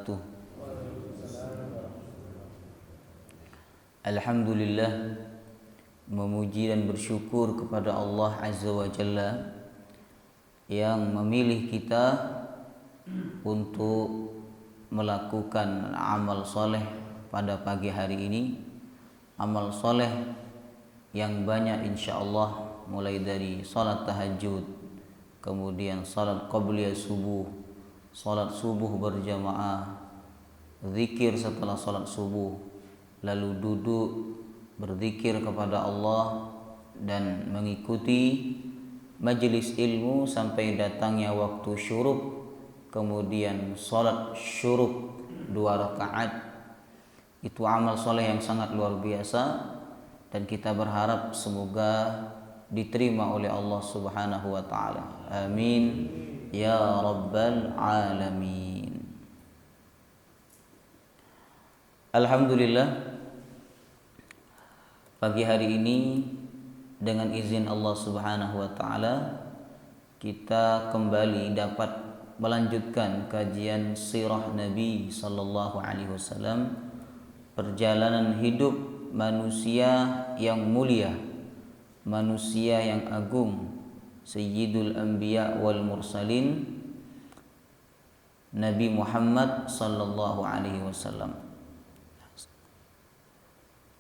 wabarakatuh. Alhamdulillah, memuji dan bersyukur kepada Allah Azza wa Jalla yang memilih kita untuk melakukan amal soleh pada pagi hari ini. Amal soleh yang banyak insyaallah, mulai dari salat tahajud, kemudian salat qabliyah subuh, salat subuh berjamaah, zikir setelah salat subuh, lalu duduk berzikir kepada Allah dan mengikuti majelis ilmu sampai datangnya waktu syuruk, kemudian salat syuruk 2 rakaat. Itu amal soleh yang sangat luar biasa dan kita berharap semoga diterima oleh Allah Subhanahu wa taala. Amin ya rabbal alamin. Alhamdulillah, pagi hari ini dengan izin Allah Subhanahu wa taala kita kembali dapat melanjutkan kajian sirah Nabi sallallahu alaihi wasallam, perjalanan hidup manusia yang mulia, manusia yang agung, Sayyidul Anbiya wal Mursalin, Nabi Muhammad sallallahu alaihi wasallam.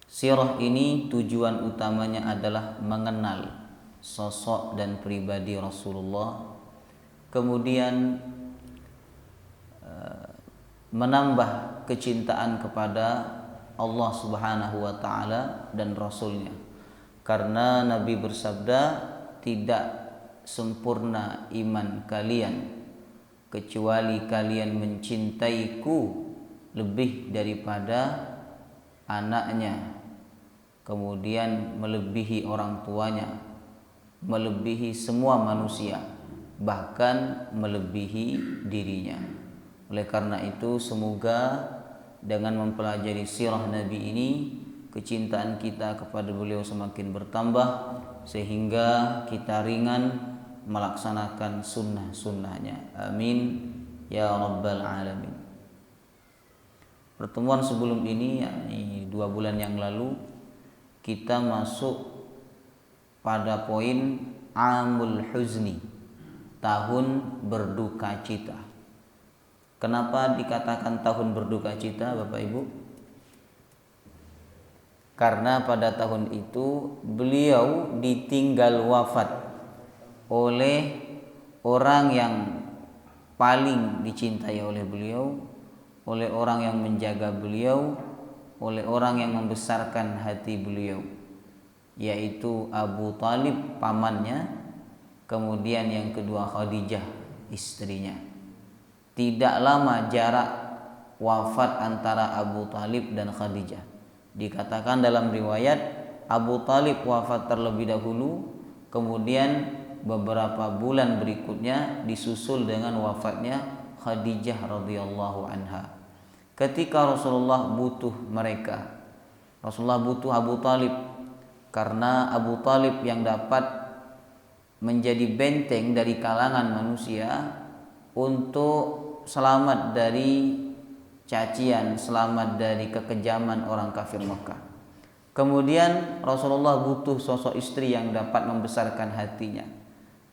Sirah ini tujuan utamanya adalah mengenal sosok dan pribadi Rasulullah, kemudian menambah kecintaan kepada Allah Subhanahu wa taala dan Rasulnya. Karena Nabi bersabda, tidak sempurna iman kalian kecuali kalian mencintaiku lebih daripada anaknya, kemudian melebihi orang tuanya, melebihi semua manusia, bahkan melebihi dirinya. Oleh karena itu, semoga dengan mempelajari sirah Nabi ini, kecintaan kita kepada beliau semakin bertambah sehingga kita ringan melaksanakan sunnah-sunnahnya. Amin ya rabbal alamin. Pertemuan sebelum ini, yakni 2 bulan yang lalu, kita masuk pada poin Amul Huzni, tahun berduka cita. Kenapa dikatakan tahun berduka cita, Bapak Ibu? Karena pada tahun itu beliau ditinggal wafat oleh orang yang paling dicintai oleh beliau, oleh orang yang menjaga beliau, oleh orang yang membesarkan hati beliau, yaitu Abu Talib pamannya, kemudian yang kedua Khadijah istrinya. Tidak lama jarak wafat antara Abu Talib dan Khadijah. Dikatakan dalam riwayat Abu Talib wafat terlebih dahulu, kemudian beberapa bulan berikutnya disusul dengan wafatnya Khadijah radhiyallahu anha. Ketika Rasulullah butuh mereka, Rasulullah butuh Abu Talib, karena Abu Talib yang dapat menjadi benteng dari kalangan manusia untuk selamat dari cacian, selamat dari kekejaman orang kafir Mekah. Kemudian Rasulullah butuh sosok istri yang dapat membesarkan hatinya.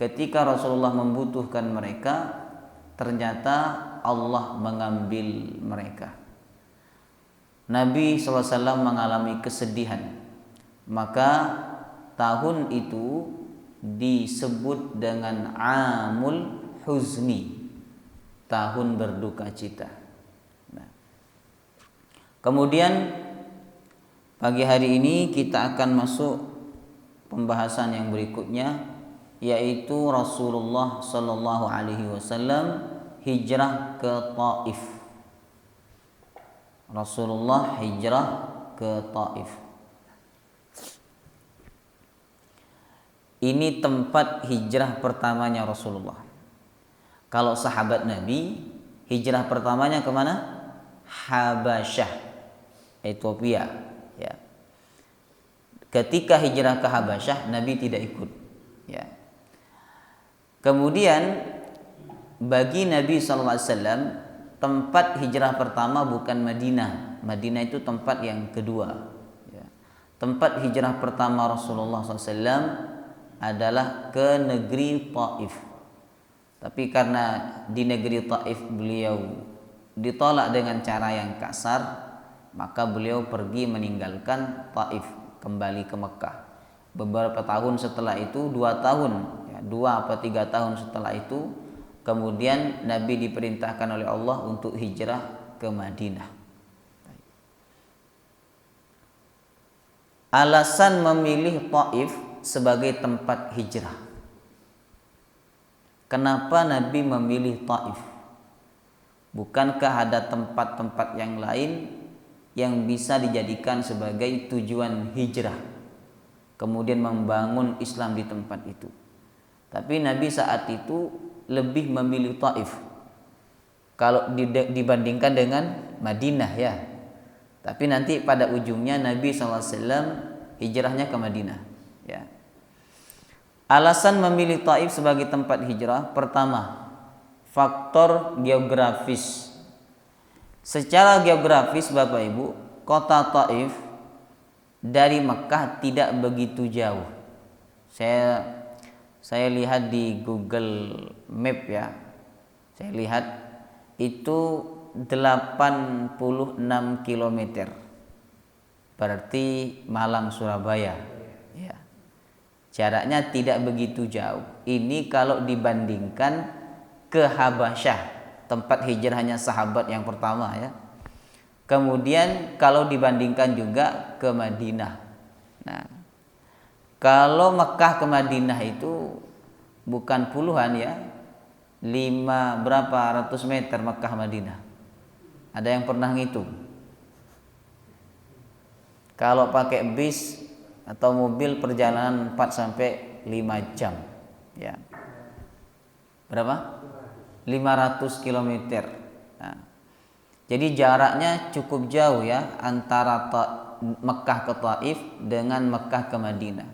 Ketika Rasulullah membutuhkan mereka, ternyata Allah mengambil mereka. Nabi SAW mengalami kesedihan. Maka tahun itu disebut dengan Amul Huzni, tahun berduka cita. Nah, kemudian pagi hari ini kita akan masuk pembahasan yang berikutnya, yaitu Rasulullah sallallahu alaihi wasallam hijrah ke Taif. Rasulullah hijrah ke Taif. Ini tempat hijrah pertamanya Rasulullah. Kalau sahabat Nabi, hijrah pertamanya kemana? Habasyah, Ethiopia. Ya. Ketika hijrah ke Habasyah, Nabi tidak ikut. Ya. Kemudian bagi Nabi SAW tempat hijrah pertama bukan Madinah. Madinah itu tempat yang kedua. Ya. Tempat hijrah pertama Rasulullah SAW adalah ke negeri Taif. Tapi karena di negeri Taif beliau ditolak dengan cara yang kasar, maka beliau pergi meninggalkan Taif, kembali ke Mekah. Beberapa tahun setelah itu, 2 tahun, ya, 2 atau 3 tahun setelah itu, kemudian Nabi diperintahkan oleh Allah untuk hijrah ke Madinah. Alasan memilih Taif sebagai tempat hijrah. Kenapa Nabi memilih Taif? Bukankah ada tempat-tempat yang lain yang bisa dijadikan sebagai tujuan hijrah, kemudian membangun Islam di tempat itu? Tapi Nabi saat itu lebih memilih Taif kalau dibandingkan dengan Madinah, ya. Tapi nanti pada ujungnya Nabi SAW hijrahnya ke Madinah, ya. Alasan memilih Taif sebagai tempat hijrah, pertama, faktor geografis. Secara geografis Bapak Ibu, kota Taif dari Mekah tidak begitu jauh. Saya lihat di Google Map, ya. Saya lihat itu 86 km. Berarti Malang Surabaya, ya. Jaraknya tidak begitu jauh. Ini kalau dibandingkan ke Habasyah, tempat hijrahnya sahabat yang pertama, ya. Kemudian kalau dibandingkan juga ke Madinah. Nah, kalau Mekah ke Madinah itu bukan puluhan, ya. Berapa ratus meter Mekah Madinah. Ada yang pernah ngitung? Kalau pakai bis atau mobil perjalanan 4 sampai 5 jam, ya. Berapa? 500 km. Nah, jadi jaraknya cukup jauh, ya, antara Mekah ke Taif dengan Mekah ke Madinah.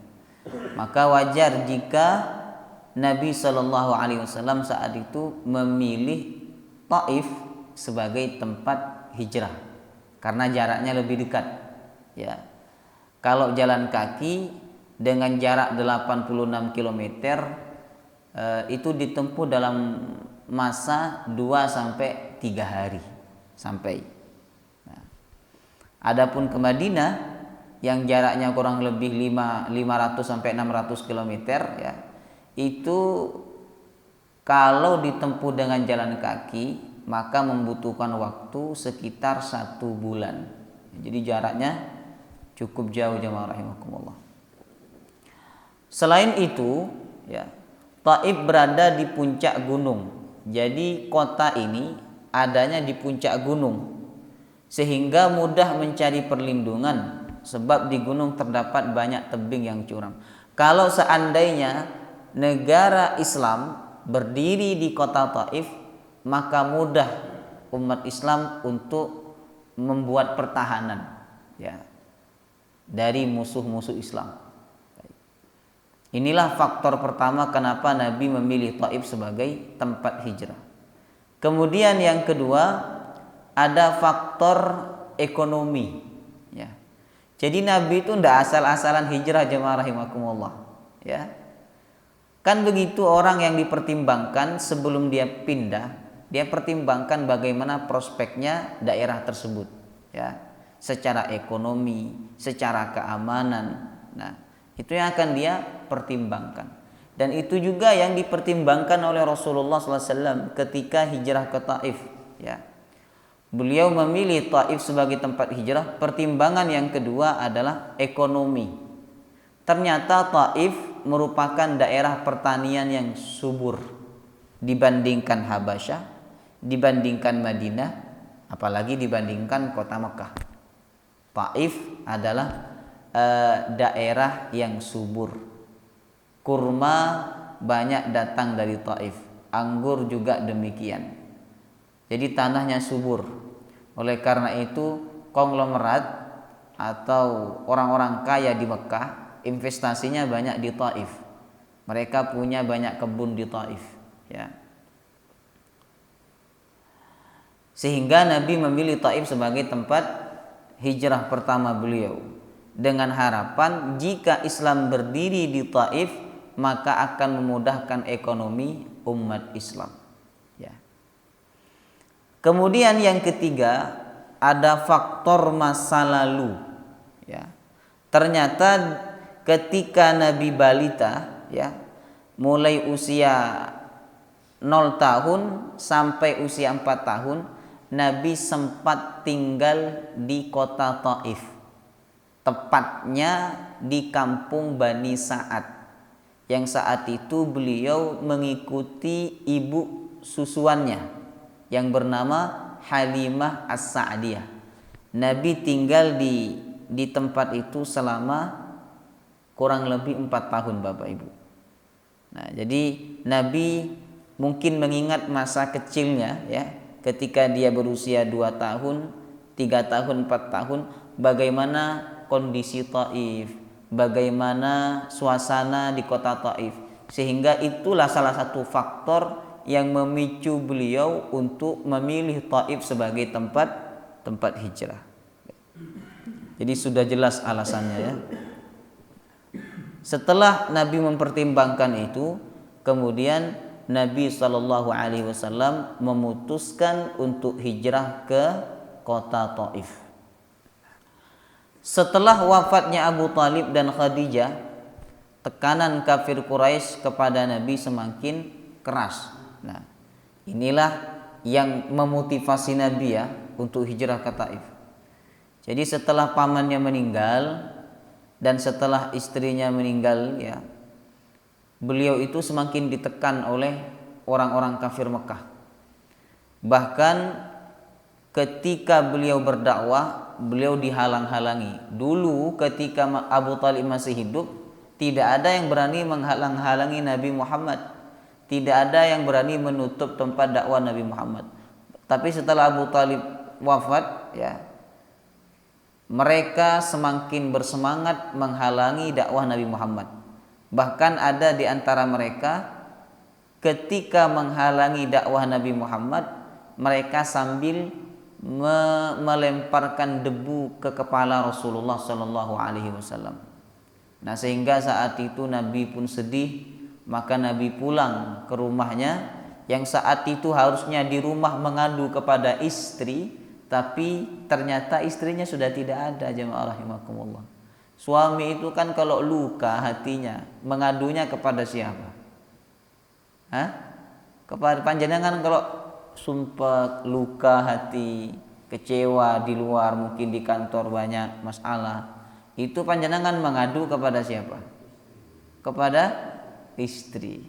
Maka wajar jika Nabi SAW saat itu memilih Taif sebagai tempat hijrah karena jaraknya lebih dekat, ya. Kalau jalan kaki dengan jarak 86 km itu ditempuh dalam masa 2 sampai 3 hari sampai. Nah, adapun ke Madinah yang jaraknya kurang lebih 500 sampai 600 km, ya. Itu kalau ditempuh dengan jalan kaki maka membutuhkan waktu sekitar 1 bulan. Jadi jaraknya cukup jauh, jemaah rahimakumullah. Selain itu, ya, Taif berada di puncak gunung. Jadi kota ini adanya di puncak gunung sehingga mudah mencari perlindungan sebab di gunung terdapat banyak tebing yang curam. Kalau seandainya negara Islam berdiri di kota Taif, maka mudah umat Islam untuk membuat pertahanan, ya, dari musuh-musuh Islam. Inilah faktor pertama kenapa Nabi memilih Taif sebagai tempat hijrah. Kemudian yang kedua, ada faktor ekonomi, ya. Jadi Nabi itu tidak asal-asalan hijrah, jemaah rahimakumullah, ya. Kan begitu orang yang dipertimbangkan sebelum dia pindah, dia pertimbangkan bagaimana prospeknya daerah tersebut, ya. Secara ekonomi, secara keamanan. Nah, itu yang akan dia pertimbangkan. Dan itu juga yang dipertimbangkan oleh Rasulullah SAW ketika hijrah ke Taif, ya. Beliau memilih Taif sebagai tempat hijrah. Pertimbangan yang kedua adalah ekonomi. Ternyata Taif merupakan daerah pertanian yang subur dibandingkan Habasyah, dibandingkan Madinah, apalagi dibandingkan kota Mekah. Taif adalah daerah yang subur. Kurma banyak datang dari Taif, anggur juga demikian. Jadi tanahnya subur. Oleh karena itu konglomerat atau orang-orang kaya di Mekah investasinya banyak di Taif. Mereka punya banyak kebun di Taif, ya. Sehingga Nabi memilih Taif sebagai tempat hijrah pertama beliau, dengan harapan jika Islam berdiri di Taif maka akan memudahkan ekonomi umat Islam. Ya. Kemudian yang ketiga, ada faktor masa lalu. Ya. Ternyata ketika Nabi balita, ya, mulai usia 0 tahun sampai usia 4 tahun, Nabi sempat tinggal di kota Taif, tepatnya di kampung Bani Sa'ad, yang saat itu beliau mengikuti ibu susuannya yang bernama Halimah As-Sa'diyah. Nabi tinggal di tempat itu selama kurang lebih 4 tahun, Bapak Ibu. Nah, jadi Nabi mungkin mengingat masa kecilnya, ya, ketika dia berusia 2 tahun, 3 tahun, 4 tahun, bagaimana kondisi Taif, bagaimana suasana di kota Taif, sehingga itulah salah satu faktor yang memicu beliau untuk memilih Taif sebagai tempat hijrah. Jadi sudah jelas alasannya, ya. Setelah Nabi mempertimbangkan itu, kemudian Nabi SAW memutuskan untuk hijrah ke kota Taif. Setelah wafatnya Abu Talib dan Khadijah, tekanan kafir Quraisy kepada Nabi semakin keras. Nah, inilah yang memotivasi Nabi, ya, untuk hijrah ke Taif. Jadi setelah pamannya meninggal dan setelah istrinya meninggal, ya, beliau itu semakin ditekan oleh orang-orang kafir Mekah. Bahkan ketika beliau berdakwah, beliau dihalang-halangi. Dulu ketika Abu Talib masih hidup, tidak ada yang berani menghalang-halangi Nabi Muhammad. Tidak ada yang berani menutup tempat dakwah Nabi Muhammad. Tapi setelah Abu Talib wafat, ya, mereka semakin bersemangat menghalangi dakwah Nabi Muhammad. Bahkan ada di antara mereka ketika menghalangi dakwah Nabi Muhammad, mereka sambil melemparkan debu ke kepala Rasulullah Sallallahu Alaihi Wasallam. Nah, sehingga saat itu Nabi pun sedih, maka Nabi pulang ke rumahnya, yang saat itu harusnya di rumah mengadu kepada istri, tapi ternyata istrinya sudah tidak ada. Jemaah rahimakumullah. Suami itu kan kalau luka hatinya mengadunya kepada siapa? Kepada panjenengan. Kalau sumpah, luka hati, kecewa di luar, mungkin di kantor banyak masalah, itu panjenengan mengadu kepada siapa? Kepada istri.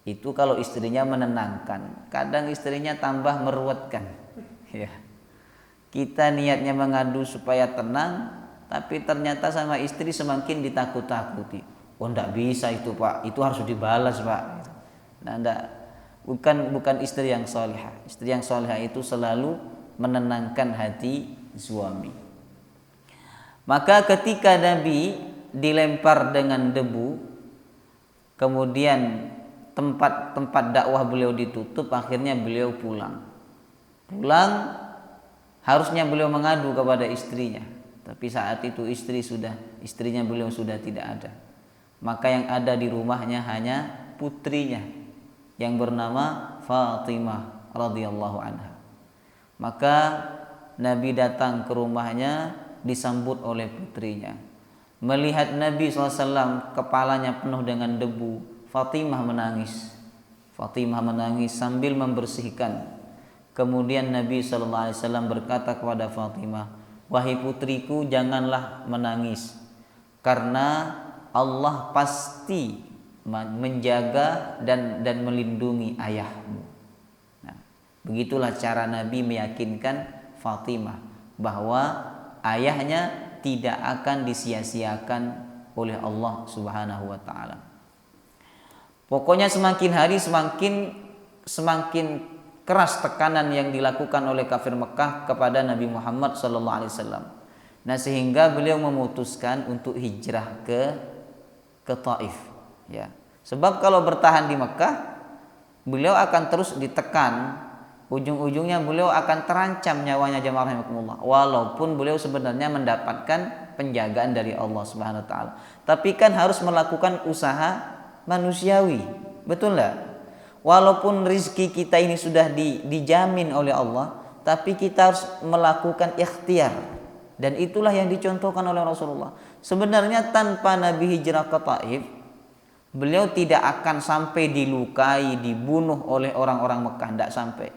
Itu kalau istrinya menenangkan. Kadang istrinya tambah meruwetkan, ya. Kita niatnya mengadu supaya tenang, tapi ternyata sama istri semakin ditakut-takuti. Oh, enggak bisa itu, Pak. Itu harus dibalas, Pak. Nah, enggak. Bukan istri yang salihah. Istri yang salihah itu selalu menenangkan hati suami. Maka ketika Nabi dilempar dengan debu, kemudian tempat dakwah beliau ditutup, akhirnya beliau pulang. Harusnya beliau mengadu kepada istrinya, tapi saat itu istrinya beliau sudah tidak ada. Maka yang ada di rumahnya hanya putrinya yang bernama Fatimah radhiyallahu anha. Maka Nabi datang ke rumahnya disambut oleh putrinya. Melihat Nabi SAW kepalanya penuh dengan debu, Fatimah menangis. Fatimah menangis sambil membersihkan. Kemudian Nabi SAW berkata kepada Fatimah, "Wahai putriku, janganlah menangis, karena Allah pasti menjaga dan melindungi ayahmu." Nah, begitulah cara Nabi meyakinkan Fatimah bahwa ayahnya tidak akan disia-siakan oleh Allah Subhanahu wa taala. Pokoknya semakin hari semakin keras tekanan yang dilakukan oleh kafir Mekah kepada Nabi Muhammad SAW. Nah, sehingga beliau memutuskan untuk hijrah ke Taif, ya. Sebab kalau bertahan di Mekah, beliau akan terus ditekan ujung-ujungnya beliau akan terancam nyawanya jemaah rahimakumullah, walaupun beliau sebenarnya mendapatkan penjagaan dari Allah Subhanahu wa taala. Tapi kan harus melakukan usaha manusiawi. Betul enggak? Walaupun rizki kita ini sudah dijamin oleh Allah, tapi kita harus melakukan ikhtiar. Dan itulah yang dicontohkan oleh Rasulullah. Sebenarnya tanpa Nabi hijrah ke Taif, beliau tidak akan sampai dilukai, dibunuh oleh orang-orang Mekah, tidak sampai.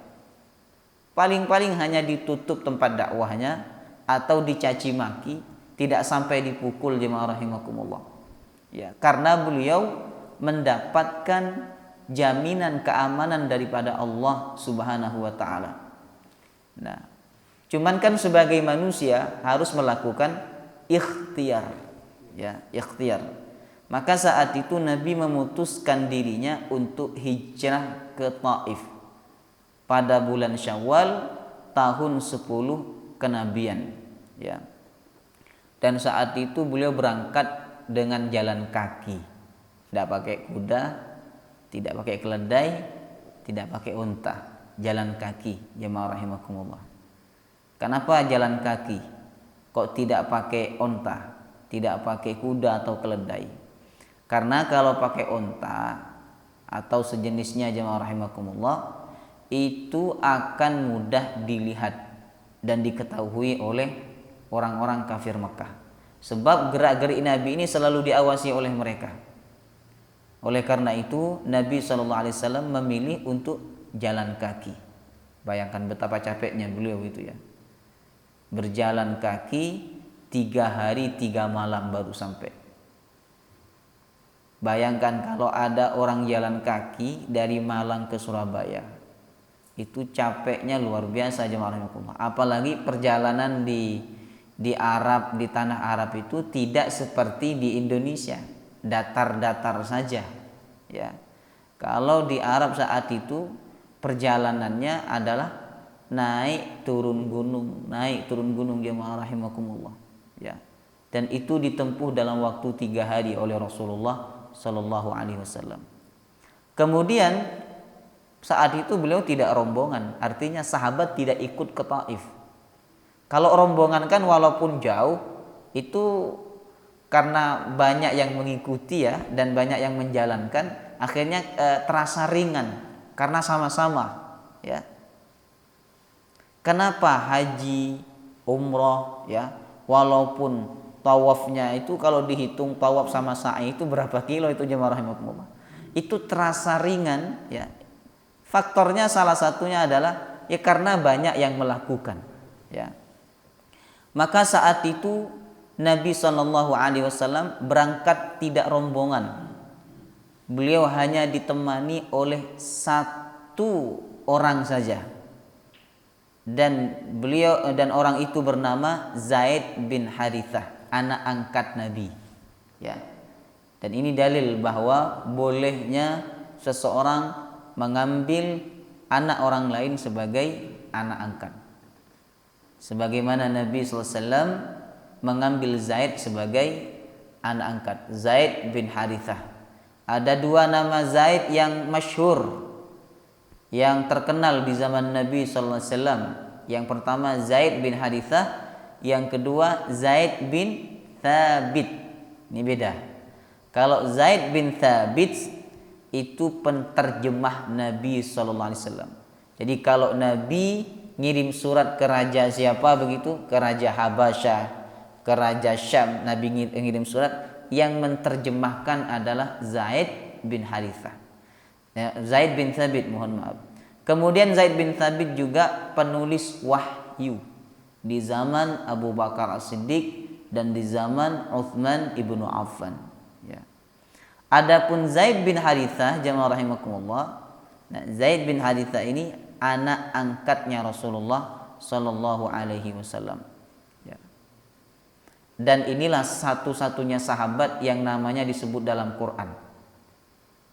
Paling-paling hanya ditutup tempat dakwahnya atau dicaci maki, tidak sampai dipukul jemaah rahimakumullah. Ya, karena beliau mendapatkan jaminan keamanan daripada Allah Subhanahu wa taala. Nah, cuman kan sebagai manusia harus melakukan ikhtiar. Ya, ikhtiar. Maka saat itu Nabi memutuskan dirinya untuk hijrah ke Taif pada bulan Syawal tahun 10 kenabian, ya. Dan saat itu beliau berangkat dengan jalan kaki, tidak pakai kuda, tidak pakai keledai, tidak pakai unta, jalan kaki jemaah rahimakumullah. Kenapa jalan kaki? Kok tidak pakai unta, tidak pakai kuda atau keledai? Karena kalau pakai unta atau sejenisnya jemaah rahimakumullah, itu akan mudah dilihat dan diketahui oleh orang-orang kafir Mekah. Sebab gerak-gerik Nabi ini selalu diawasi oleh mereka. Oleh karena itu Nabi SAW memilih untuk jalan kaki. Bayangkan betapa capeknya beliau itu ya. Berjalan kaki 3 hari 3 malam baru sampai. Bayangkan kalau ada orang jalan kaki dari Malang ke Surabaya, itu capeknya luar biasa jemaah rahimakumullah. Apalagi perjalanan di Arab, di tanah Arab itu tidak seperti di Indonesia, datar-datar saja. Ya, kalau di Arab saat itu perjalanannya adalah naik turun gunung jemaah rahimakumullah. Ya, dan itu ditempuh dalam waktu 3 hari oleh Rasulullah Sallallahu Alaihi Wasallam. Kemudian saat itu beliau tidak rombongan, artinya sahabat tidak ikut ke Taif. Kalau rombongan kan walaupun jauh, itu karena banyak yang mengikuti ya dan banyak yang menjalankan, akhirnya terasa ringan karena sama-sama ya. Kenapa haji, umroh ya, walaupun tawafnya itu kalau dihitung tawaf sama sa'i itu berapa kilo itu jemaah rahimakumullah, itu terasa ringan ya. Faktornya salah satunya adalah ya karena banyak yang melakukan ya. Maka saat itu Nabi SAW berangkat tidak rombongan. Beliau hanya ditemani oleh 1 orang saja. Dan orang itu bernama Zaid bin Harithah, anak angkat Nabi. Ya. Dan ini dalil bahwa bolehnya seseorang mengambil anak orang lain sebagai anak angkat. Sebagaimana Nabi SAW mengambil Zaid sebagai anak angkat, Zaid bin Harithah. Ada 2 nama Zaid yang masyhur, yang terkenal di zaman Nabi SAW. Yang pertama Zaid bin Harithah, yang kedua Zaid bin Thabit. Ini beda. Kalau Zaid bin Thabit itu penterjemah Nabi SAW. Jadi kalau Nabi ngirim surat ke raja siapa begitu, ke raja Habasyah, ke raja Syam, Nabi ngirim surat, yang menterjemahkan adalah Zaid bin Harithah. Ya, Zaid bin Thabit, mohon maaf. Kemudian Zaid bin Thabit juga penulis wahyu di zaman Abu Bakar As-Siddiq dan di zaman Uthman ibnu Affan. Ya. Adapun Zaid bin Harithah jamaah rahimakumullah, nah, Zaid bin Harithah ini anak angkatnya Rasulullah Sallallahu Alaihi Wasallam. Ya. Dan inilah satu-satunya sahabat yang namanya disebut dalam Quran,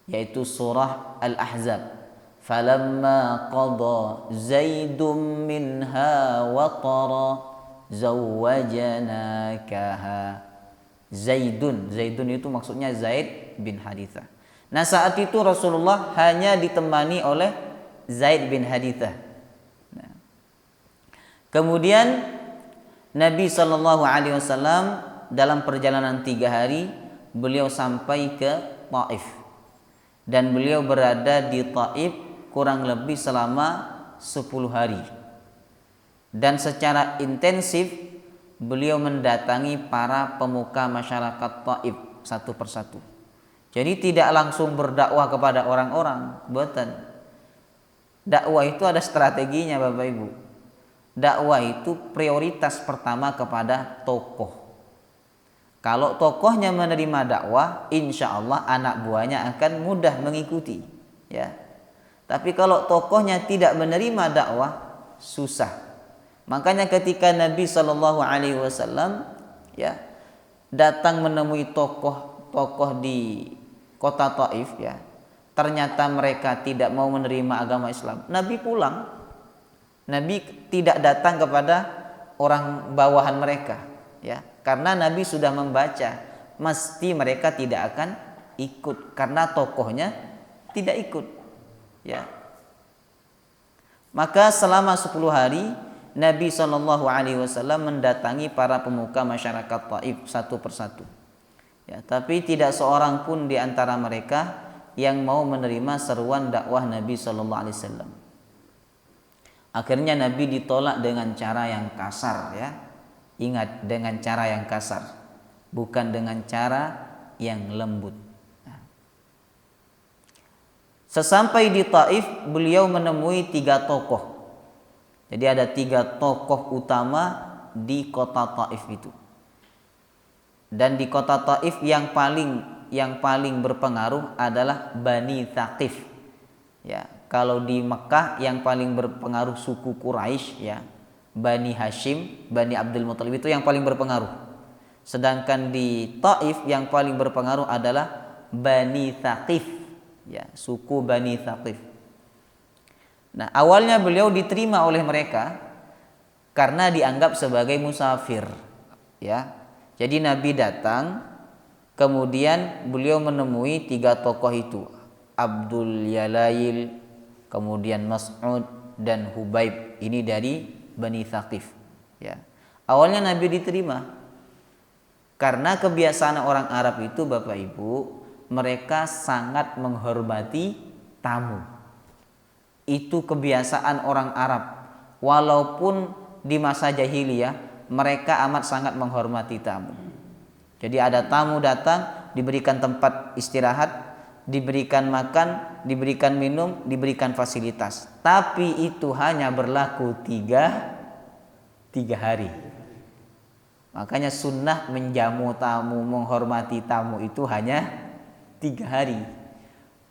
yaitu surah Al-Ahzab. Falamma qada Zaidun minha watara zawwajanakaha. Zaidun itu maksudnya Zaid bin Harithah. Nah saat itu Rasulullah hanya ditemani oleh Zaid bin Harithah. Kemudian Nabi Shallallahu Alaihi Wasallam dalam perjalanan 3 hari beliau sampai ke Taif, dan beliau berada di Taif kurang lebih selama 10 hari, dan secara intensif beliau mendatangi para pemuka masyarakat Taif satu persatu. Jadi tidak langsung berdakwah kepada orang-orang, bukan. Dakwah itu ada strateginya, Bapak Ibu. Dakwah itu prioritas pertama kepada tokoh. Kalau tokohnya menerima dakwah, insya Allah anak buahnya akan mudah mengikuti, ya. Tapi kalau tokohnya tidak menerima dakwah, susah. Makanya ketika Nabi Shallallahu Alaihi Wasallam, ya, datang menemui tokoh-tokoh di kota Taif, ya, ternyata mereka tidak mau menerima agama Islam, Nabi pulang. Nabi tidak datang kepada orang bawahan mereka, ya, karena Nabi sudah membaca mesti mereka tidak akan ikut karena tokohnya tidak ikut, ya. Maka selama 10 hari Nabi Shallallahu Alaihi Wasallam mendatangi para pemuka masyarakat Taif satu persatu, ya, tapi tidak seorang pun di antara mereka yang mau menerima seruan dakwah Nabi Shallallahu Alaihi Wasallam. Akhirnya Nabi ditolak dengan cara yang kasar, ya. Ingat, dengan cara yang kasar, bukan dengan cara yang lembut. Sesampai di Taif, beliau menemui 3 tokoh. Jadi ada 3 tokoh utama di kota Taif itu. Dan di kota Taif yang paling berpengaruh adalah Bani Thaqif, ya. Kalau di Mekah yang paling berpengaruh suku Quraisy, ya, Bani Hashim, Bani Abdul Muthalib, itu yang paling berpengaruh. Sedangkan di Taif yang paling berpengaruh adalah Bani Thaqif, ya, suku Bani Thaqif. Nah, awalnya beliau diterima oleh mereka karena dianggap sebagai musafir, ya. Jadi Nabi datang, kemudian beliau menemui 3 tokoh itu, Abdul Yalail, kemudian Mas'ud dan Hubaib, ini dari Bani Thaqif, ya. Awalnya Nabi diterima karena kebiasaan orang Arab itu, Bapak Ibu, mereka sangat menghormati tamu. Itu kebiasaan orang Arab. Walaupun di masa jahiliyah mereka amat sangat menghormati tamu. Jadi ada tamu datang, diberikan tempat istirahat, diberikan makan, diberikan minum, diberikan fasilitas. Tapi itu hanya berlaku 3 hari. Makanya sunnah menjamu tamu, menghormati tamu itu hanya 3 hari.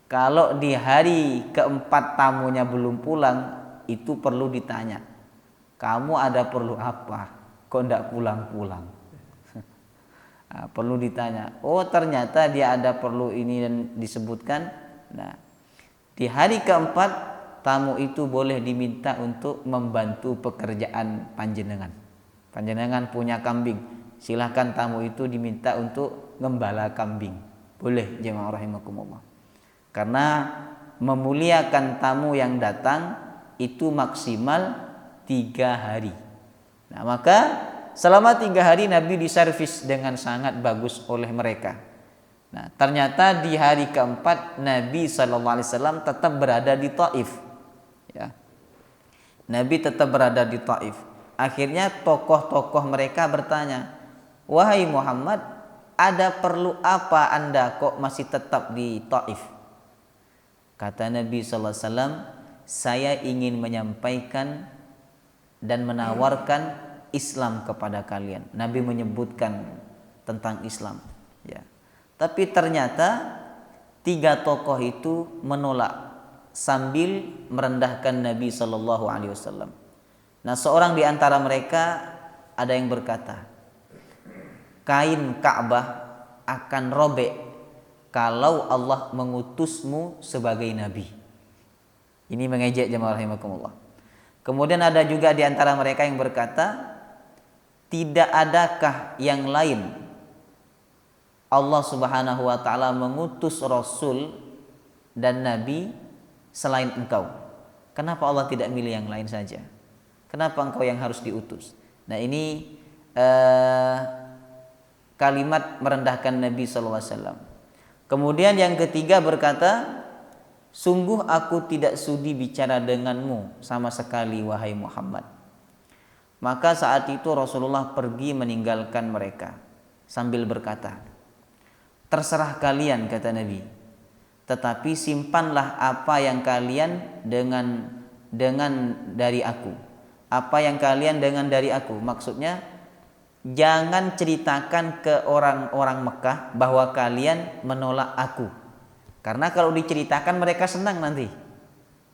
Kalau di hari keempat tamunya belum pulang, itu perlu ditanya, kamu ada perlu apa? Kok tidak pulang-pulang? Nah, perlu ditanya. Oh, ternyata dia ada perlu ini dan disebutkan. Nah, di hari keempat tamu itu boleh diminta untuk membantu pekerjaan panjenengan. Panjenengan punya kambing, silahkan tamu itu diminta untuk ngembala kambing. Boleh, jemaah rahimakumullah. Karena memuliakan tamu yang datang itu maksimal 3 hari. Nah, maka selama 3 hari Nabi diservis dengan sangat bagus oleh mereka. Nah, ternyata di hari keempat Nabi SAW tetap berada di Taif, ya. Nabi tetap berada di Taif. Akhirnya tokoh-tokoh mereka bertanya, wahai Muhammad, ada perlu apa Anda kok masih tetap di Taif? Kata Nabi SAW, saya ingin menyampaikan dan menawarkan Islam kepada kalian. Nabi menyebutkan tentang Islam, ya. Tapi ternyata 3 tokoh itu menolak sambil merendahkan Nabi SAW. Nah, seorang di antara mereka ada yang berkata, kain Ka'bah akan robek kalau Allah mengutusmu sebagai nabi. Ini mengejek jemaah rahimakumullah. Kemudian ada juga di antara mereka yang berkata, tidak adakah yang lain Allah Subhanahu wa taala mengutus rasul dan nabi selain engkau? Kenapa Allah tidak milih yang lain saja? Kenapa engkau yang harus diutus? Nah ini kalimat merendahkan Nabi SAW. Kemudian yang ketiga berkata, sungguh aku tidak sudi bicara denganmu sama sekali wahai Muhammad. Maka saat itu Rasulullah pergi meninggalkan mereka sambil berkata, terserah kalian kata Nabi, tetapi simpanlah apa yang kalian dengan dari aku. Apa yang kalian dengan dari aku, maksudnya jangan ceritakan ke orang-orang Mekah bahwa kalian menolak aku. Karena kalau diceritakan mereka senang nanti.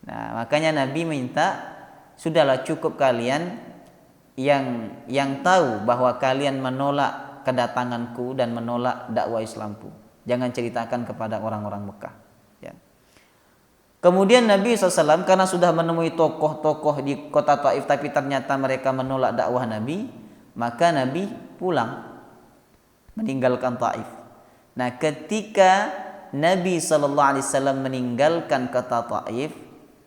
Nah, makanya Nabi minta, sudahlah cukup kalian yang tahu bahwa kalian menolak kedatanganku dan menolak dakwah Islamku. Jangan ceritakan kepada orang-orang Mekah. Ya. Kemudian Nabi SAW karena sudah menemui tokoh-tokoh di kota Taif tapi ternyata mereka menolak dakwah Nabi, maka Nabi pulang meninggalkan Taif. Nah, ketika Nabi SAW meninggalkan kota Taif,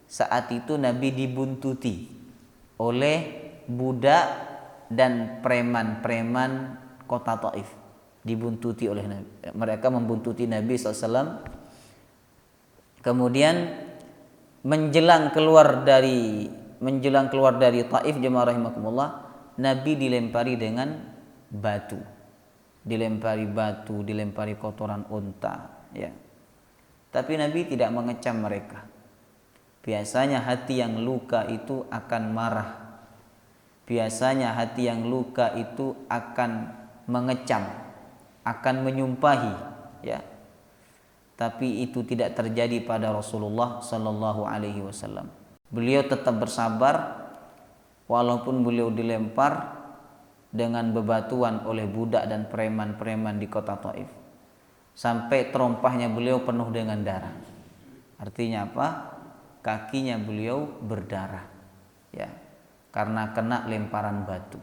saat itu Nabi dibuntuti oleh budak dan preman-preman kota Taif. Dibuntuti oleh Nabi. Mereka membuntuti Nabi SAW. Kemudian menjelang keluar dari Taif, jemaah rahimakumullah, Nabi dilempari dengan batu. Dilempari kotoran unta, ya. Tapi Nabi tidak mengecam mereka. Biasanya hati yang luka itu akan marah. Biasanya hati yang luka itu akan mengecam, akan menyumpahi, ya. Tapi itu tidak terjadi pada Rasulullah sallallahu alaihi wasallam. Beliau tetap bersabar walaupun beliau dilempar dengan bebatuan oleh budak dan preman-preman di kota Taif. Sampai terompahnya beliau penuh dengan darah. Artinya apa? Kakinya beliau berdarah, ya, karena kena lemparan batu.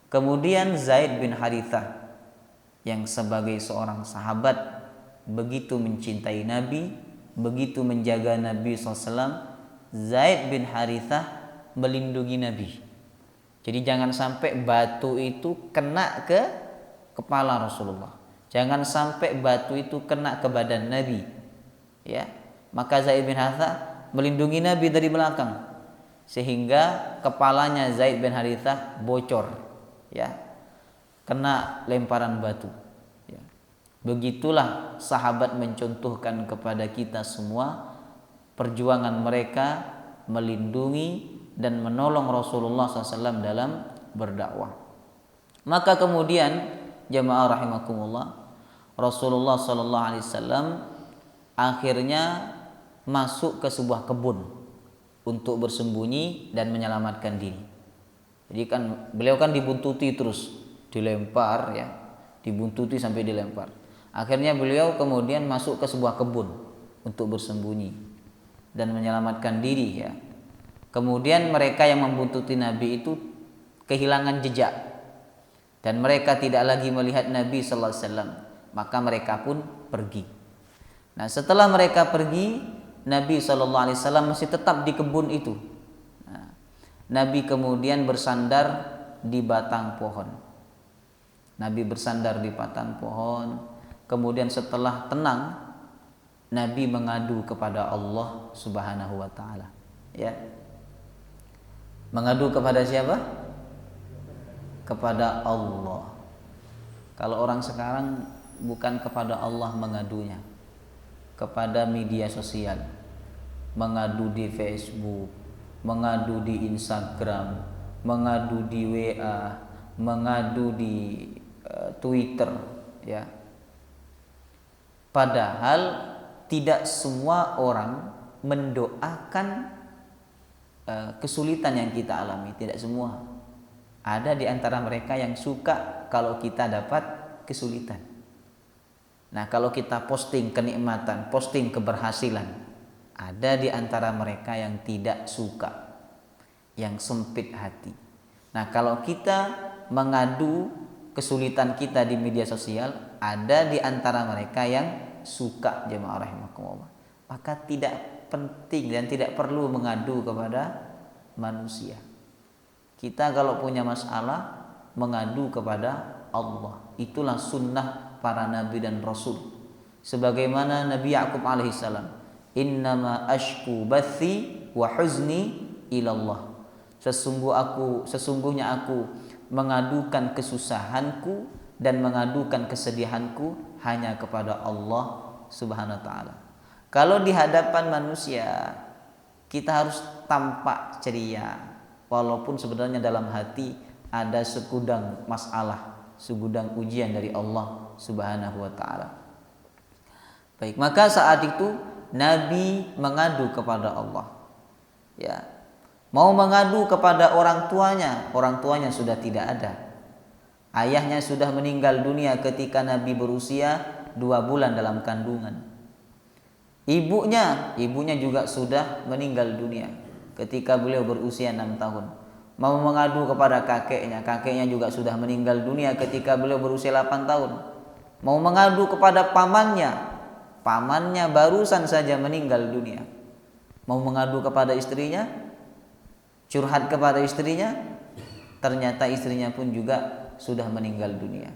Kemudian Zaid bin Harithah yang sebagai seorang sahabat begitu mencintai Nabi, begitu menjaga Nabi SAW, Zaid bin Harithah melindungi Nabi. Jadi jangan sampai batu itu kena ke kepala Rasulullah. Jangan sampai batu itu kena ke badan Nabi. Ya. Maka Zaid bin Harithah melindungi Nabi dari belakang sehingga kepalanya Zaid bin Harithah bocor, ya. Kena lemparan batu. Begitulah sahabat mencontohkan kepada kita semua perjuangan mereka melindungi dan menolong Rasulullah SAW dalam berdakwah. Maka kemudian jamaah rahimakumullah, Rasulullah SAW akhirnya masuk ke sebuah kebun untuk bersembunyi dan menyelamatkan diri. Jadi kan beliau kan dibuntuti terus, dilempar, ya, dibuntuti sampai dilempar. Akhirnya beliau kemudian masuk ke sebuah kebun untuk bersembunyi dan menyelamatkan diri, ya. Kemudian mereka yang membuntuti Nabi itu kehilangan jejak dan mereka tidak lagi melihat Nabi sallallahu alaihi wasallam, maka mereka pun pergi. Nah, setelah mereka pergi, Nabi sallallahu alaihi wasallam masih tetap di kebun itu. Nah, Nabi kemudian bersandar di batang pohon. Nabi bersandar di batang pohon. Kemudian setelah tenang, Nabi mengadu kepada Allah Subhanahu wa taala, ya. Mengadu kepada siapa? Kepada Allah. Kalau orang sekarang bukan kepada Allah mengadunya, kepada media sosial. Mengadu di Facebook, mengadu di Instagram, mengadu di WA, mengadu di Twitter, ya. Padahal tidak semua orang mendoakan kesulitan yang kita alami, tidak semua. Ada di antara mereka yang suka kalau kita dapat kesulitan. Nah, kalau kita posting kenikmatan, posting keberhasilan, ada di antara mereka yang tidak suka, yang sempit hati. Nah, kalau kita mengadu kesulitan kita di media sosial, ada di antara mereka yang suka, jemaah rahimakumullah. Maka tidak penting dan tidak perlu mengadu kepada manusia. Kita kalau punya masalah mengadu kepada Allah. Itulah sunnah para nabi dan rasul. Sebagaimana Nabi Yakub alaihissalam, innama ashku bathi wa huzni ilallah. Sesungguhnya aku mengadukan kesusahanku dan mengadukan kesedihanku hanya kepada Allah Subhanahu wa taala. Kalau di hadapan manusia kita harus tampak ceria, walaupun sebenarnya dalam hati ada segudang masalah, segudang ujian dari Allah Subhanahu wa taala. Baik, maka saat itu Nabi mengadu kepada Allah. Ya. Mau mengadu kepada orang tuanya sudah tidak ada. Ayahnya sudah meninggal dunia ketika Nabi berusia 2 bulan dalam kandungan. Ibunya juga sudah meninggal dunia ketika beliau berusia 6 tahun. Mau mengadu kepada kakeknya juga sudah meninggal dunia ketika beliau berusia 8 tahun. Mau mengadu kepada pamannya barusan saja meninggal dunia. Mau mengadu kepada istrinya, curhat kepada istrinya, ternyata istrinya pun juga sudah meninggal dunia.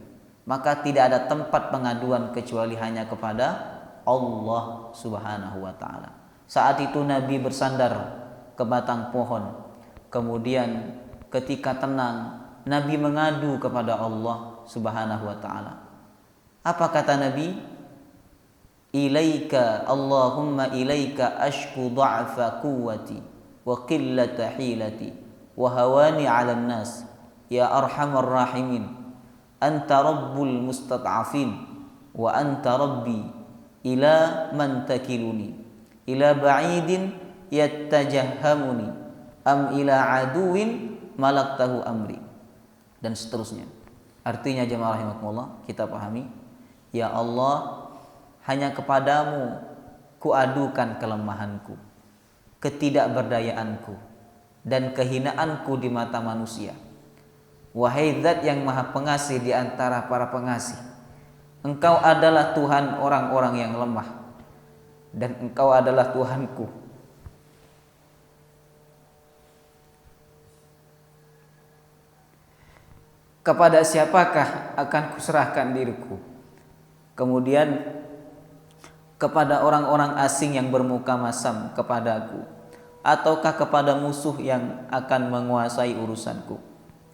Maka tidak ada tempat pengaduan kecuali hanya kepada Allah Subhanahu wa taala. Saat itu Nabi bersandar ke batang pohon. Kemudian ketika tenang, Nabi mengadu kepada Allah Subhanahu wa taala. Apa kata Nabi? Ilaika Allahumma ilaika ashku dha'fa quwwati wa qillata hilati wa hawani 'alan nas ya arhamar rahimin anta rabbul mustad'afin wa anta rabbi ila man takiluni ila ba'idin yattajahhamuni am ila aduwin malaktahu amri, dan seterusnya. Artinya jemaah rahimakumullah, kita pahami, ya Allah, hanya kepadamu kuadukan kelemahanku, ketidakberdayaanku dan kehinaanku di mata manusia. Wahai Zat yang Maha Pengasih di antara para pengasih, Engkau adalah Tuhan orang-orang yang lemah, dan Engkau adalah Tuhanku. Kepada siapakah akan kuserahkan diriku? Kemudian kepada orang-orang asing yang bermuka masam kepadaku, ataukah kepada musuh yang akan menguasai urusanku?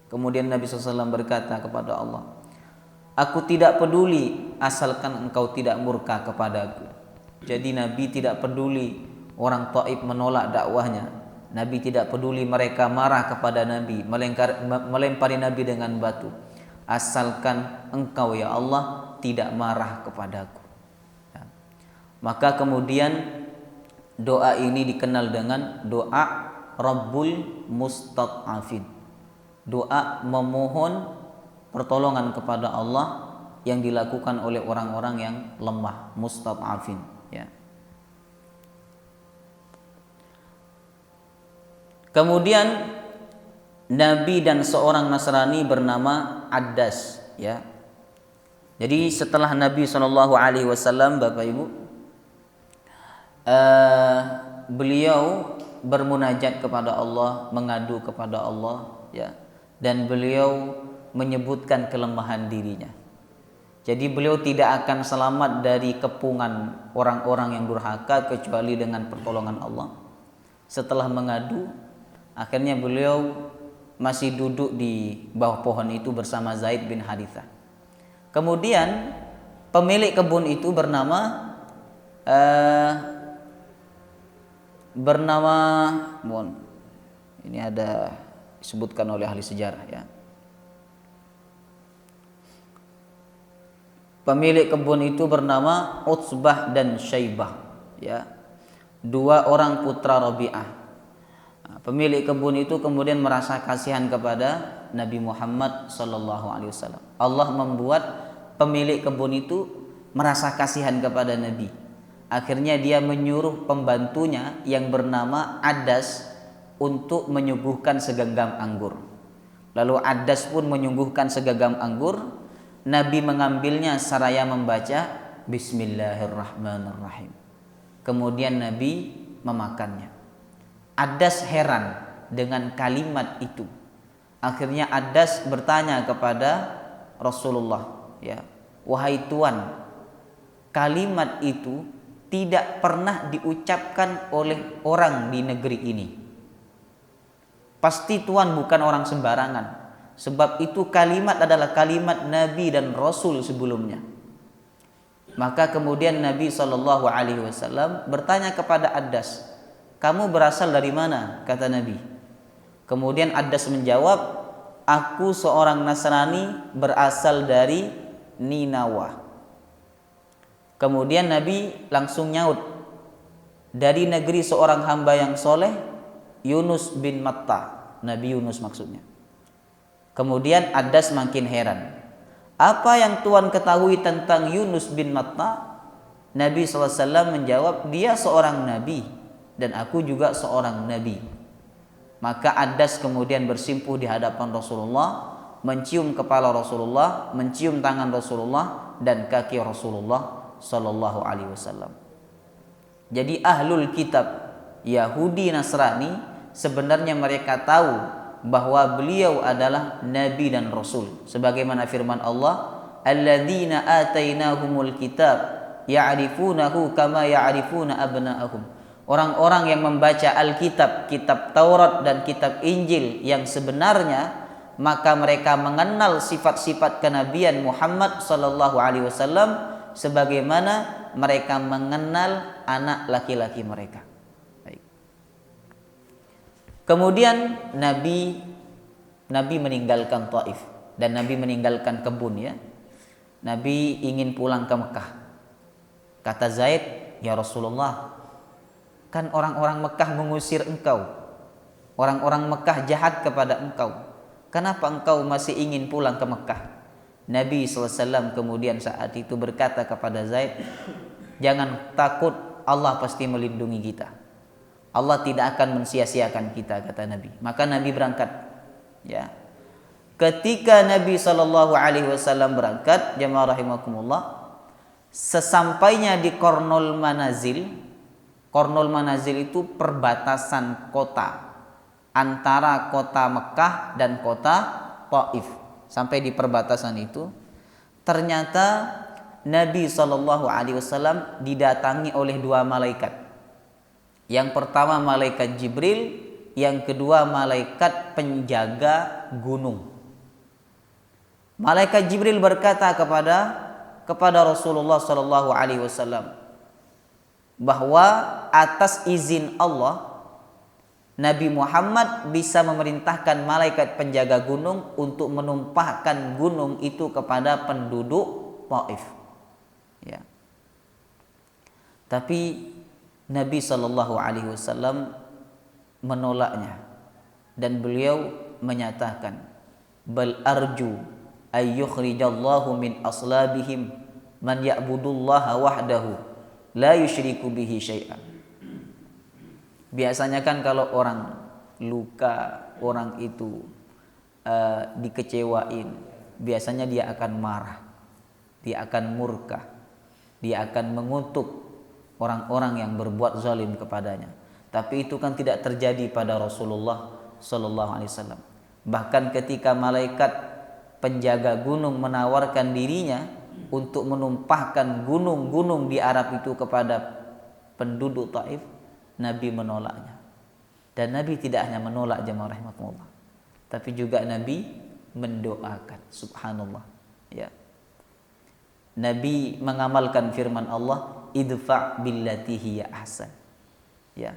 Kemudian Nabi SAW berkata kepada Allah, aku tidak peduli asalkan engkau tidak murka kepadaku. Jadi Nabi tidak peduli orang Taif menolak dakwahnya. Nabi tidak peduli mereka marah kepada Nabi, melempari Nabi dengan batu. Asalkan engkau ya Allah tidak marah kepadaku. Ya. Maka kemudian doa ini dikenal dengan doa Rabbul Mustad'afin. Doa memohon pertolongan kepada Allah yang dilakukan oleh orang-orang yang lemah, mustad'afin, ya. Kemudian Nabi dan seorang Nasrani bernama Addas, ya. Jadi setelah Nabi SAW, Bapak Ibu, beliau bermunajat kepada Allah, mengadu kepada Allah, ya. Dan beliau menyebutkan kelemahan dirinya. Jadi beliau tidak akan selamat dari kepungan orang-orang yang durhaka kecuali dengan pertolongan Allah. Setelah mengadu, akhirnya beliau masih duduk di bawah pohon itu bersama Zaid bin Harithah. Kemudian pemilik kebun itu bernama ini ada disebutkan oleh ahli sejarah, ya. Pemilik kebun itu bernama Utsbah dan Syaibah, ya. 2 orang putra Rabi'ah. Pemilik kebun itu kemudian merasa kasihan kepada Nabi Muhammad SAW. Allah membuat pemilik kebun itu merasa kasihan kepada Nabi. Akhirnya dia menyuruh pembantunya yang bernama Addas untuk menyuguhkan segenggam anggur. Lalu Addas pun menyuguhkan segenggam anggur. Nabi mengambilnya seraya membaca Bismillahirrahmanirrahim. Kemudian Nabi memakannya. Addas heran dengan kalimat itu. Akhirnya Adas bertanya kepada Rasulullah, ya, wahai Tuan, kalimat itu tidak pernah diucapkan oleh orang di negeri ini. Pasti Tuan bukan orang sembarangan, sebab itu kalimat adalah kalimat Nabi dan Rasul sebelumnya. Maka kemudian Nabi SAW bertanya kepada Adas, kamu berasal dari mana? Kata Nabi. Kemudian Adas menjawab, aku seorang Nasrani berasal dari Ninawa. Kemudian Nabi langsung nyaut, dari negeri seorang hamba yang soleh, Yunus bin Matta. Nabi Yunus maksudnya. Kemudian Adas makin heran, apa yang Tuan ketahui tentang Yunus bin Matta? Nabi SAW menjawab, dia seorang Nabi dan aku juga seorang Nabi. Maka Adas kemudian bersimpuh di hadapan Rasulullah, mencium kepala Rasulullah, mencium tangan Rasulullah dan kaki Rasulullah sallallahu alaihi wasallam. Jadi ahlul kitab Yahudi Nasrani sebenarnya mereka tahu bahwa beliau adalah nabi dan rasul, sebagaimana firman Allah, alladzina atainahumul kitab ya'rifunahu kama ya'rifuna abna'ahum. Orang-orang yang membaca Alkitab, kitab Taurat dan kitab Injil yang sebenarnya, maka mereka mengenal sifat-sifat kenabian Muhammad sallallahu alaihi wasallam sebagaimana mereka mengenal anak laki-laki mereka. Baik. Kemudian Nabi meninggalkan Taif dan Nabi meninggalkan kebun, ya. Nabi ingin pulang ke Mekah. Kata Zaid, ya Rasulullah, kan orang-orang Mekah mengusir engkau. Orang-orang Mekah jahat kepada engkau. Kenapa engkau masih ingin pulang ke Mekah? Nabi SAW kemudian saat itu berkata kepada Zaid, jangan takut, Allah pasti melindungi kita. Allah tidak akan mensia-siakan kita, kata Nabi. Maka Nabi berangkat. Ya. Ketika Nabi SAW berangkat, jamaah rahimakumullah, sesampainya di Qarnul Manazil. Qarnul Manazil itu perbatasan kota antara kota Mekah dan kota Taif. Sampai di perbatasan itu ternyata Nabi SAW didatangi oleh dua malaikat. Yang pertama malaikat Jibril, yang kedua malaikat penjaga gunung. Malaikat Jibril berkata kepada Rasulullah SAW bahwa atas izin Allah, Nabi Muhammad bisa memerintahkan malaikat penjaga gunung untuk menumpahkan gunung itu kepada penduduk Taif. Ya. Tapi Nabi SAW menolaknya dan beliau menyatakan, bal arju ayyukhrijallahu min aslabihim man ya'budullaha wahdahu la yusyriku bihi syai'an. Biasanya kan kalau orang luka, orang itu dikecewain, biasanya dia akan marah, dia akan murka, dia akan mengutuk orang-orang yang berbuat zalim kepadanya. Tapi itu kan tidak terjadi pada Rasulullah sallallahu alaihi wasallam. Bahkan ketika malaikat penjaga gunung menawarkan dirinya untuk menumpahkan gunung-gunung di Arab itu kepada penduduk Taif, Nabi menolaknya. Dan Nabi tidak hanya menolak, jemaah rahimakumullah, tapi juga Nabi mendoakan. Subhanallah, ya. Nabi mengamalkan firman Allah, idfa' billati hiya ahsan. Ya.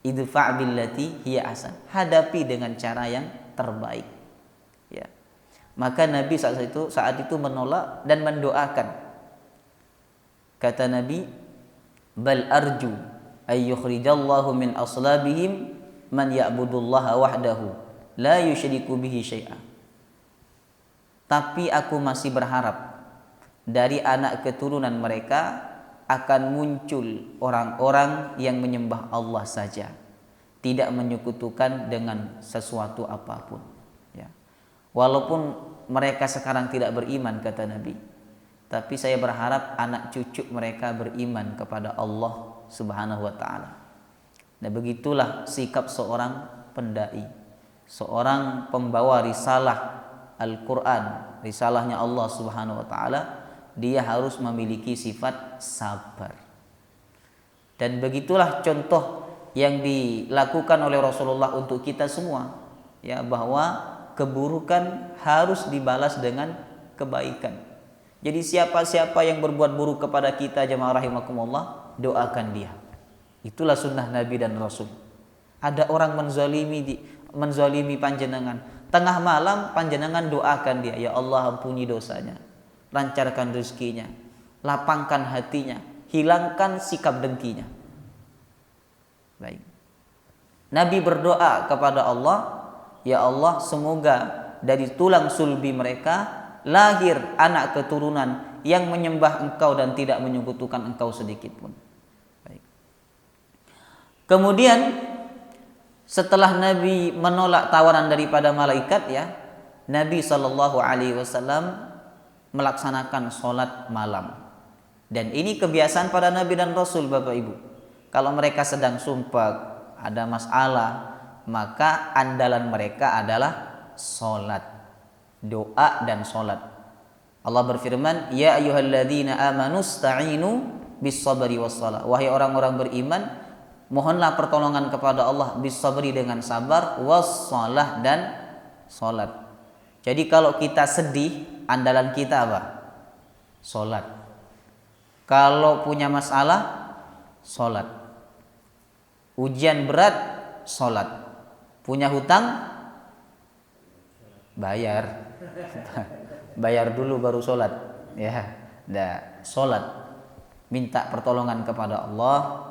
Idfa' billati hiya ahsan. Hadapi dengan cara yang terbaik. Ya. Maka Nabi saat itu menolak dan mendoakan. Kata Nabi, bal arju ayyukhrijallahu min aslabihim man ya'budullaha wahdahu la yusyriku bihi syai'a. Tapi aku masih berharap dari anak keturunan mereka akan muncul orang-orang yang menyembah Allah saja, tidak menyekutukan dengan sesuatu apapun. Ya. Walaupun mereka sekarang tidak beriman, kata Nabi, tapi saya berharap anak cucu mereka beriman kepada Allah Subhanahu wa ta'ala. Nah, begitulah sikap seorang pendai, seorang pembawa risalah Al-Quran, risalahnya Allah Subhanahu wa Ta'ala, dia harus memiliki sifat sabar. Dan begitulah contoh yang dilakukan oleh Rasulullah untuk kita semua, ya, bahwa keburukan harus dibalas dengan kebaikan. Jadi siapa-siapa yang berbuat buruk kepada kita, jemaah rahimakumullah, doakan dia. Itulah sunnah Nabi dan Rasul. Ada orang menzalimi panjenengan, tengah malam panjenengan doakan dia, ya Allah ampuni dosanya, lancarkan rezekinya, lapangkan hatinya, hilangkan sikap dengkinya. Baik. Nabi berdoa kepada Allah, ya Allah, semoga dari tulang sulbi mereka lahir anak keturunan yang menyembah Engkau dan tidak menyekutukan Engkau sedikit pun. Baik. Kemudian setelah Nabi menolak tawaran daripada malaikat, ya, Nabi SAW melaksanakan sholat malam. Dan ini kebiasaan pada Nabi dan Rasul, Bapak Ibu. Kalau mereka sedang sumpah, ada masalah, maka andalan mereka adalah sholat, doa dan sholat. Allah berfirman, ya ayyuhalladzina amanu sta'inu bis sabri was shalah. Wahai orang-orang beriman, mohonlah pertolongan kepada Allah bis sabri dengan sabar, was shalah dan sholat. Jadi kalau kita sedih, andalan kita apa? Sholat. Kalau punya masalah, sholat. Ujian berat, sholat. Punya hutang, bayar. Bayar dulu baru sholat, ya. Sholat, minta pertolongan kepada Allah,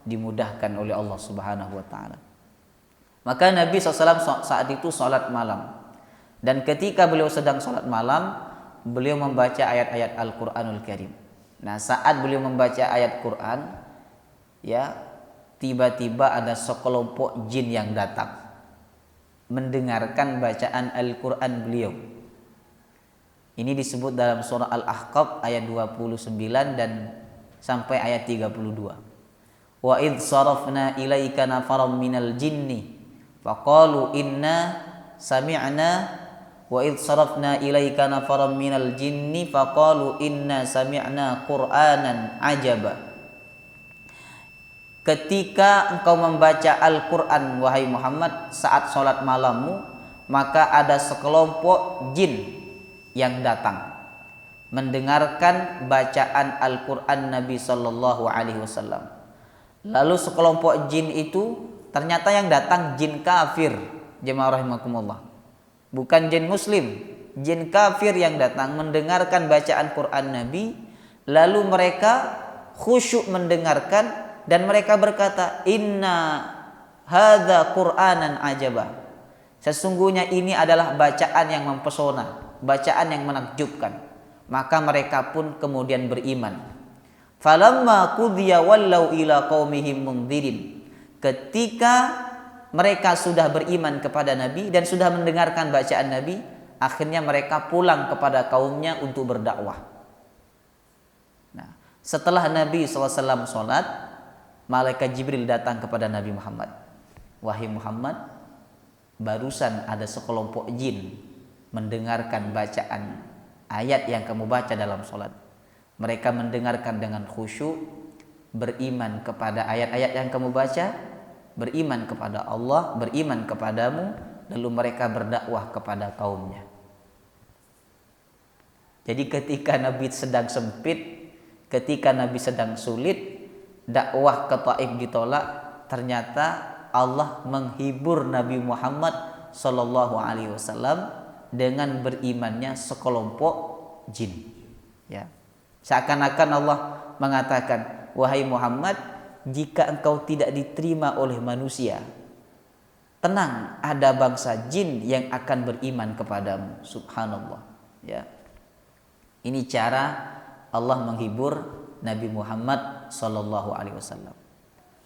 dimudahkan oleh Allah Subhanahu wa Ta'ala. Maka Nabi SAW saat itu sholat malam. Dan ketika beliau sedang sholat malam, beliau membaca ayat-ayat Al-Quranul Karim. Nah, saat beliau membaca ayat Quran, ya, tiba-tiba ada sekelompok jin yang datang mendengarkan bacaan Al-Quran beliau. Ini disebut dalam surah Al-Ahqaf ayat 29 dan sampai ayat 32. Wa idh sarafna ilaika nafaram minal jinni faqalu inna sami'na wa idh sarafna ilaika nafaram minal jinni faqalu inna sami'na qur'anan ajaba. Ketika engkau membaca Al-Quran, wahai Muhammad, saat sholat malammu, maka ada sekelompok jin yang datang mendengarkan bacaan Al-Quran Nabi Sallallahu Alaihi Wasallam. Lalu sekelompok jin itu ternyata yang datang jin kafir, jemaah rahimakumullah, bukan jin muslim, jin kafir yang datang mendengarkan bacaan Quran Nabi. Lalu mereka khusyuk mendengarkan dan mereka berkata, inna hadza qur'anan ajaba. Sesungguhnya ini adalah bacaan yang mempesona, bacaan yang menakjubkan. Maka mereka pun kemudian beriman. Falamma qudiya wallau ila qaumihim mundzirin. Ketika mereka sudah beriman kepada Nabi dan sudah mendengarkan bacaan Nabi, akhirnya mereka pulang kepada kaumnya untuk berdakwah. Nah, setelah Nabi SAW sholat, malaikat Jibril datang kepada Nabi Muhammad. Wahai Muhammad, barusan ada sekelompok jin mendengarkan bacaan ayat yang kamu baca dalam sholat. Mereka mendengarkan dengan khusyuk, beriman kepada ayat-ayat yang kamu baca, beriman kepada Allah, beriman kepadamu, lalu mereka berdakwah kepada kaumnya. Jadi ketika Nabi sedang sempit, ketika Nabi sedang sulit, dakwah ke Taif ditolak, ternyata Allah menghibur Nabi Muhammad Sallallahu Alaihi Wasallam dengan berimannya sekelompok jin. Ya, seakan-akan Allah mengatakan, wahai Muhammad, jika engkau tidak diterima oleh manusia, tenang, ada bangsa jin yang akan beriman kepadamu. Subhanallah. Ya, ini cara Allah menghibur Nabi Muhammad Sallallahu Alaihi Wasallam.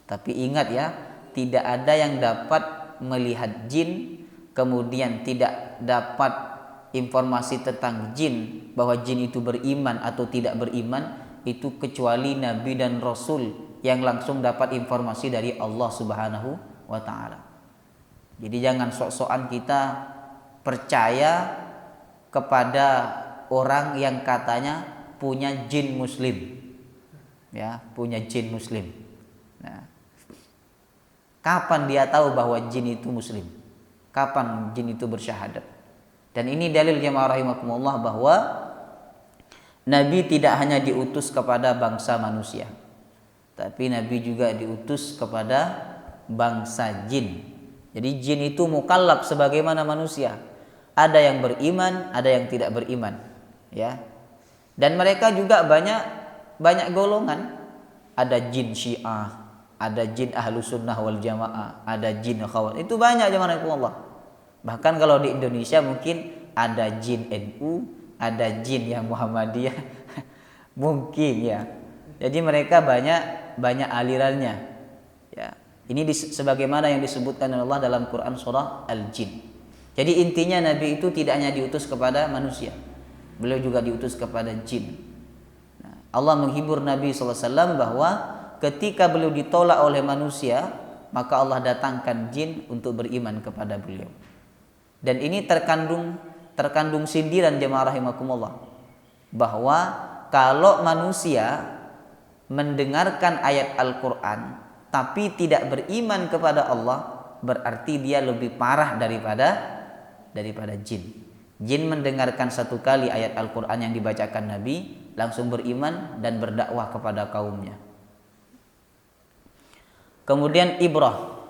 Tapi ingat ya, tidak ada yang dapat melihat jin, kemudian tidak dapat informasi tentang jin, bahwa jin itu beriman atau tidak beriman, itu kecuali Nabi dan Rasul yang langsung dapat informasi dari Allah Subhanahu wa Ta'ala. Jadi jangan sok-sokan kita percaya kepada orang yang katanya punya jin muslim. Ya, punya jin muslim. Nah, kapan dia tahu bahwa jin itu muslim? Kapan jin itu bersyahadat? Dan ini dalil jemaah rahimakumullah bahwa Nabi tidak hanya diutus kepada bangsa manusia, tapi Nabi juga diutus kepada bangsa jin. Jadi jin itu mukallaf sebagaimana manusia. Ada yang beriman, ada yang tidak beriman, ya. Dan mereka juga banyak golongan. Ada jin Syiah, ada jin Ahlus Sunnah wal Jamaah, ada jin Khawarij. Itu banyak jemaah Allah. Bahkan kalau di Indonesia mungkin ada jin NU, ada jin yang Muhammadiyah. Mungkin ya. Jadi mereka banyak alirannya. Ya. Ini sebagaimana yang disebutkan oleh Allah dalam Quran surah Al-Jin. Jadi intinya Nabi itu tidak hanya diutus kepada manusia, beliau juga diutus kepada jin. Nah, Allah menghibur Nabi SAW bahwa ketika beliau ditolak oleh manusia, maka Allah datangkan jin untuk beriman kepada beliau. Dan ini terkandung sindiran jemaah rahimakumullah, bahwa kalau manusia mendengarkan ayat Al-Quran tapi tidak beriman kepada Allah, berarti dia lebih parah daripada jin. Jin mendengarkan satu kali ayat Al-Quran yang dibacakan Nabi, langsung beriman dan berdakwah kepada kaumnya. Kemudian ibrah,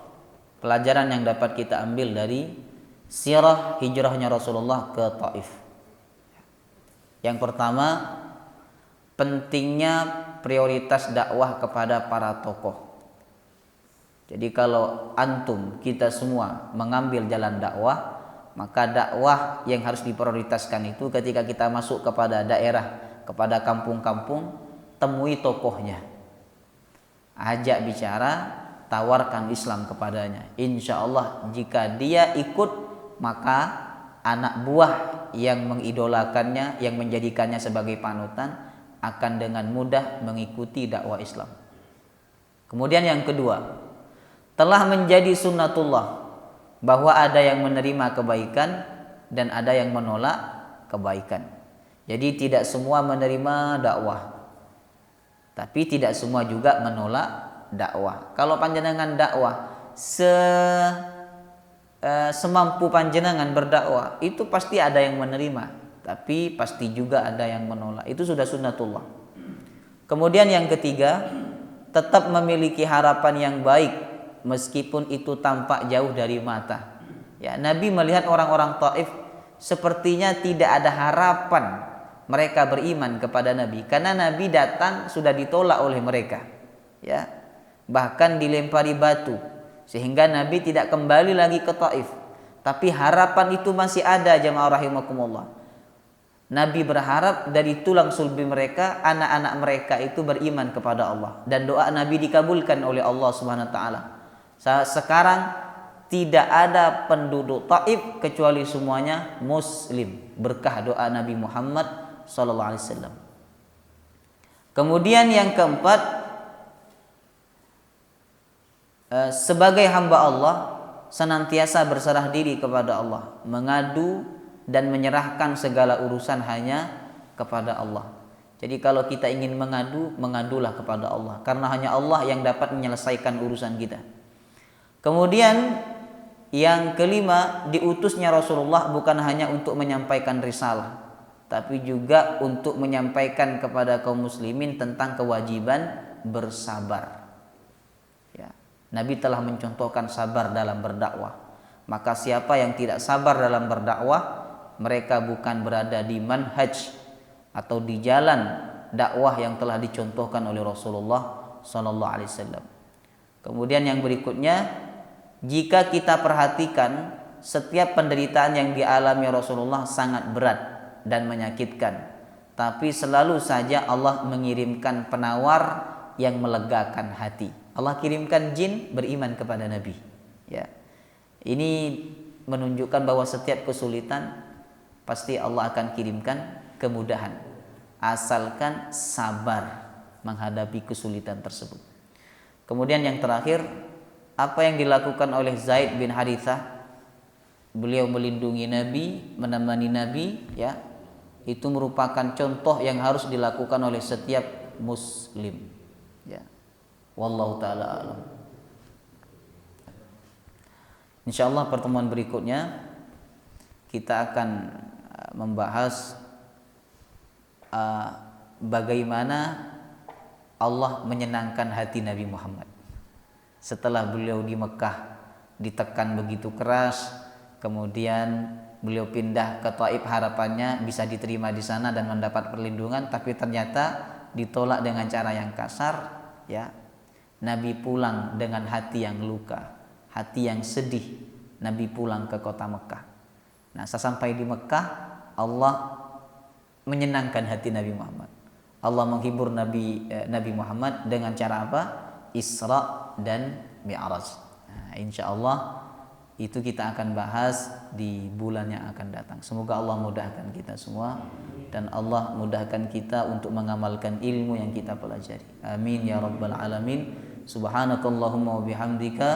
pelajaran yang dapat kita ambil dari sirah hijrahnya Rasulullah ke Taif. Yang pertama, pentingnya prioritas dakwah kepada para tokoh. Jadi kalau antum, kita semua mengambil jalan dakwah, maka dakwah yang harus diprioritaskan itu ketika kita masuk kepada daerah, kepada kampung-kampung, temui tokohnya, ajak bicara, tawarkan Islam kepadanya. Insya Allah jika dia ikut, maka anak buah yang mengidolakannya, yang menjadikannya sebagai panutan, akan dengan mudah mengikuti dakwah Islam. Kemudian yang kedua, telah menjadi sunnatullah bahwa ada yang menerima kebaikan dan ada yang menolak kebaikan. Jadi tidak semua menerima dakwah, tapi tidak semua juga menolak dakwah. Kalau panjenengan dakwah semampu panjenengan berdakwah, itu pasti ada yang menerima, tapi pasti juga ada yang menolak. Itu sudah sunnatullah. Kemudian yang ketiga, tetap memiliki harapan yang baik meskipun itu tampak jauh dari mata. Ya, Nabi melihat orang-orang Taif sepertinya tidak ada harapan mereka beriman kepada Nabi, karena Nabi datang sudah ditolak oleh mereka. Ya, bahkan dilempari batu sehingga Nabi tidak kembali lagi ke Taif. Tapi harapan itu masih ada jemaah rahimakumullah. Nabi berharap dari tulang sulbi mereka, anak-anak mereka itu beriman kepada Allah, dan doa Nabi dikabulkan oleh Allah Subhanahu wa taala. Sekarang tidak ada penduduk Taif kecuali semuanya muslim, berkah doa Nabi Muhammad SAW. Kemudian yang keempat, sebagai hamba Allah senantiasa berserah diri kepada Allah, mengadu dan menyerahkan segala urusan hanya kepada Allah. Jadi kalau kita ingin mengadu, mengadulah kepada Allah, karena hanya Allah yang dapat menyelesaikan urusan kita. Kemudian yang kelima, diutusnya Rasulullah bukan hanya untuk menyampaikan risalah, tapi juga untuk menyampaikan kepada kaum muslimin tentang kewajiban bersabar. Ya, Nabi telah mencontohkan sabar dalam berdakwah. Maka siapa yang tidak sabar dalam berdakwah, mereka bukan berada di manhaj atau di jalan dakwah yang telah dicontohkan oleh Rasulullah SAW. Kemudian yang berikutnya, jika kita perhatikan, setiap penderitaan yang dialami Rasulullah sangat berat dan menyakitkan, tapi selalu saja Allah mengirimkan penawar yang melegakan hati. Allah kirimkan jin beriman kepada Nabi. Ya, ini menunjukkan bahwa setiap kesulitan pasti Allah akan kirimkan kemudahan, asalkan sabar menghadapi kesulitan tersebut. Kemudian yang terakhir, apa yang dilakukan oleh Zaid bin Harithah beliau melindungi Nabi, menemani Nabi, ya. Itu merupakan contoh yang harus dilakukan oleh setiap muslim, ya. Wallahu taala alam. Insyaallah pertemuan berikutnya kita akan membahas bagaimana Allah menyenangkan hati Nabi Muhammad setelah beliau di Mekah ditekan begitu keras, kemudian beliau pindah ke Taif, harapannya bisa diterima di sana dan mendapat perlindungan, tapi ternyata ditolak dengan cara yang kasar, ya. Nabi pulang dengan hati yang luka, hati yang sedih. Nabi pulang ke kota Mekah. Nah, sesampai di Mekah, Allah menyenangkan hati Nabi Muhammad. Allah menghibur Nabi Muhammad dengan cara apa? Isra dan Mi'raj. Nah, insya Allah itu kita akan bahas di bulan yang akan datang. Semoga Allah mudahkan kita semua dan Allah mudahkan kita untuk mengamalkan ilmu yang kita pelajari. Amin ya rabbal alamin. Subhanakallahumma wa bihamdika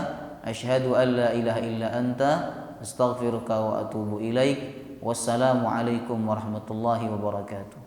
asyhadu an la ilaha illa anta astaghfiruka wa atubu ilaik. Wassalamu alaikum warahmatullahi wabarakatuh.